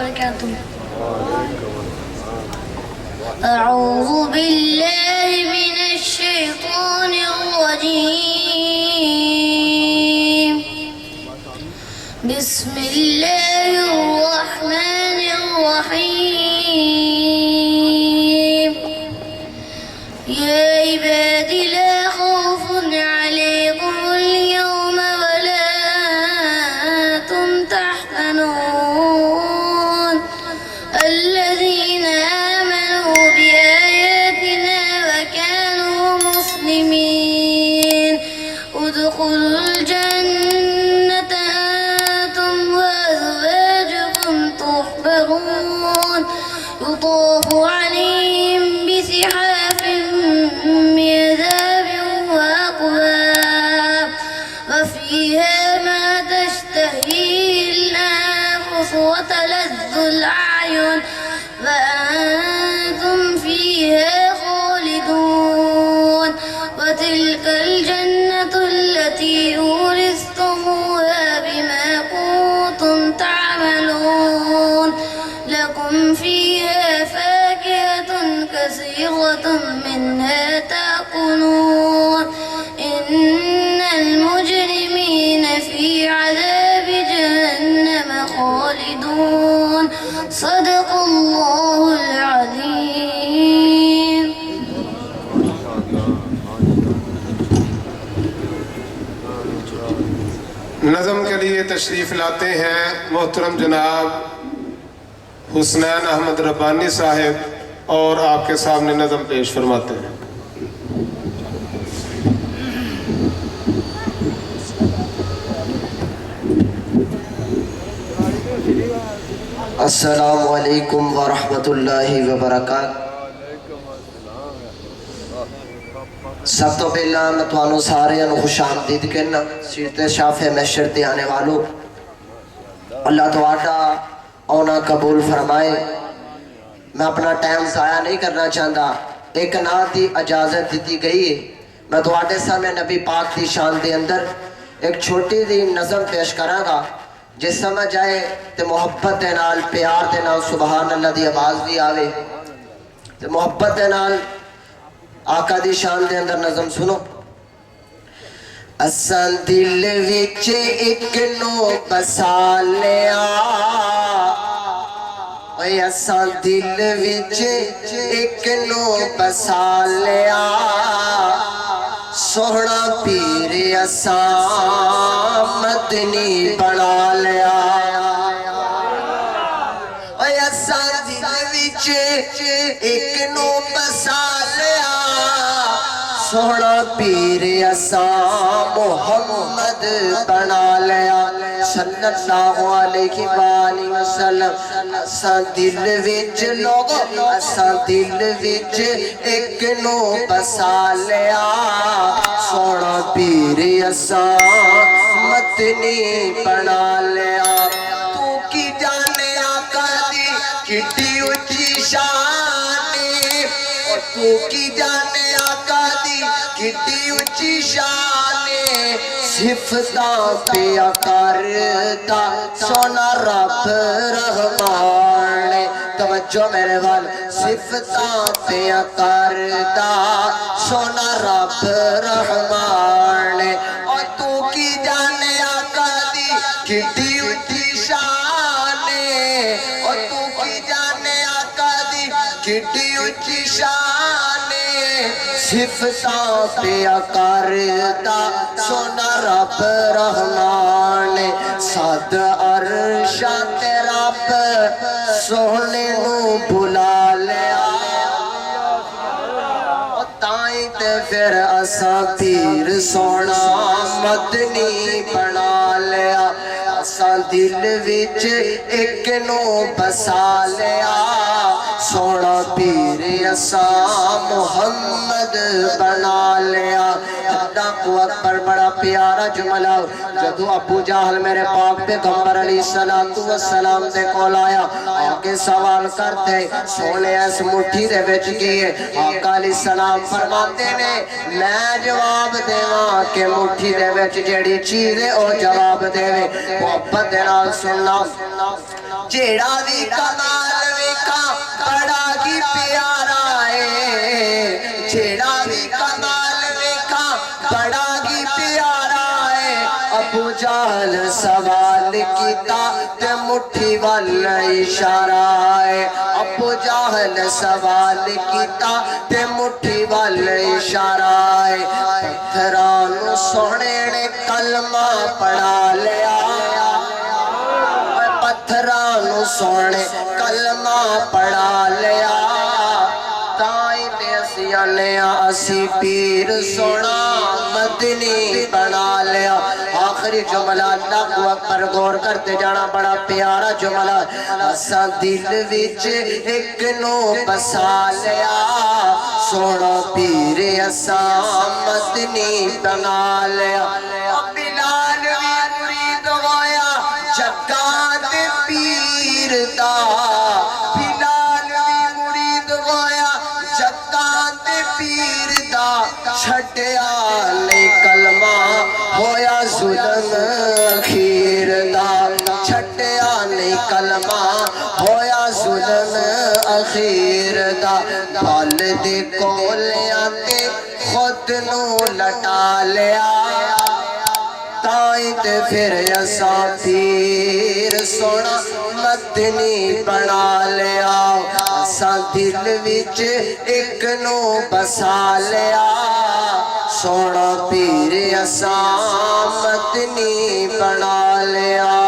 وبركاته. أعوذ بالله من الشيطان الرجيم. بسم الله الرحمن الرحيم. يا عبادي لا خوف عليكم اليوم ولا أنتم تحزنون الذين آمنوا بآياتنا وكانوا مسلمين ادخلوا الجنة أنتم وأزواجكم تحبرون يطاف عليهم بسحاف من ذهب وأكواب وفيها ما تشتهيه الأنفس وتلذ الأعين وأنتم فيها خالدون وتلك الجنة التي أورثتموها بما كنتم تعملون لكم فيها فاكهة كثيرة منها تأكلون إن المجرمين في عذاب جهنم خالدون صدق الله العظيم. نظم کے لیے تشریف لاتے ہیں محترم جناب حسنین احمد ربانی صاحب اور آپ کے سامنے نظم پیش فرماتے ہیں. السلام علیکم ورحمۃ اللہ وبرکاتہ. سب تو پہلا میں تمہوں سارے خوش آمدید کہنا سیرت شاف محشر تے آنے والوں. اللہ تواڈا اونا قبول فرمائے. میں اپنا ٹائم ضائع نہیں کرنا چاہتا. ایک نات دی اجازت دیتی گئی ہے. میں تواڈے سامنے نبی پاک دی شان دے اندر ایک چھوٹی دی نظم پیش کراں گا. جس سمجھ آئے تے محبت دے نال پیار دے نال سبحان اللہ دی آواز بھی آوے تے محبت دے نال آقا دی شان دے اندر نظم سنو. اساں دل وچ ایک نو بسا لیا اوے اساں دل وچ ایک نو بسا لیا سوہنا پیر اساں مدنی بنا لیا اوے اساں دل وچ ایک نو بسا لیا سوہنا پیر اساں محمد بنا لیا صلی اللہ علیہ وآلہ وسلم. اساں دل وچ لوگو اساں دل وچ ایک نو بسا لیا سوہنا پیر اساں مدنی بنا لیا. تو کی جانے آقا دی کتنی اونچی شان اور تو کی جانے آقا دی کتنی اونچی شان صفتاں پیا کرتا سونا رب رحمان. توجہ میرے وال صفتاں پیا کرتا سونا رب رحمان. اور تو کی جانے آقا دی کتنی اونچی شان اور تو کی جانے آقا دی کتنی اونچی شان صفتاں پیا کرتا سونا رب رحمان. سد عرشاں تے رب سونے نو بلا لیا تائیں تے پھر اساں پیر سونا مدنی بنا لیا. اساں دل وچ ایک نو بسا لیا سونا پیر اساں محمد بنا لیا اللہ کو اکبر بڑا پیارا جملہ جدو ابو جہل میرے پاک پیغمبر علیہ السلام دے کول آیا آگے سوال کرتے سونے اس مٹھی دے وچ کیے آقا علیہ السلام فرماتے نے میں جواب دیواں کہ مٹھی دے وچ جیڑی چیز ہے او جواب دے محبت نال سننا جیڑا بھی کمال ویکھا بڑا ہی پیارا ہے جیڑا بھی کمال ویکھا بڑا ہی پیارا ہے ابو جہل سوال کیتا تے مٹھی وال اشارہ ہے ابو جہل سوال کیتا تے مٹھی وال اشارہ ہے پتھراں سونے نے کلمہ پڑھا لیا پتھراں سونے کلمہ پڑھا لیا تائیں تے اسی پیر سونا مدنی بنا لیا آخری جملہ اللہ کو اکبر غور کرتے جانا بڑا پیارا جملہ اساں دل وچ ایک نو بسا لیا سونا پیر اساں مدنی بنا لیا بلال بھی مرید ہویا جگہ دے پیر دا بلال بھی مرید ہویا جگہ دے پیر دا چھٹیا لے کلمہ ہویا ظلم اخیر دا چھٹیا لے کلمہ ہویا ظلم اخیر دا بال دے کولیاں تے خود نو لٹا لیا تائیں تے پھر اساں پیر سونا مدنی بنا لیا اساں دل وچ ایک نو بسا لیا سونا پیر اساں مدنی بنا لیا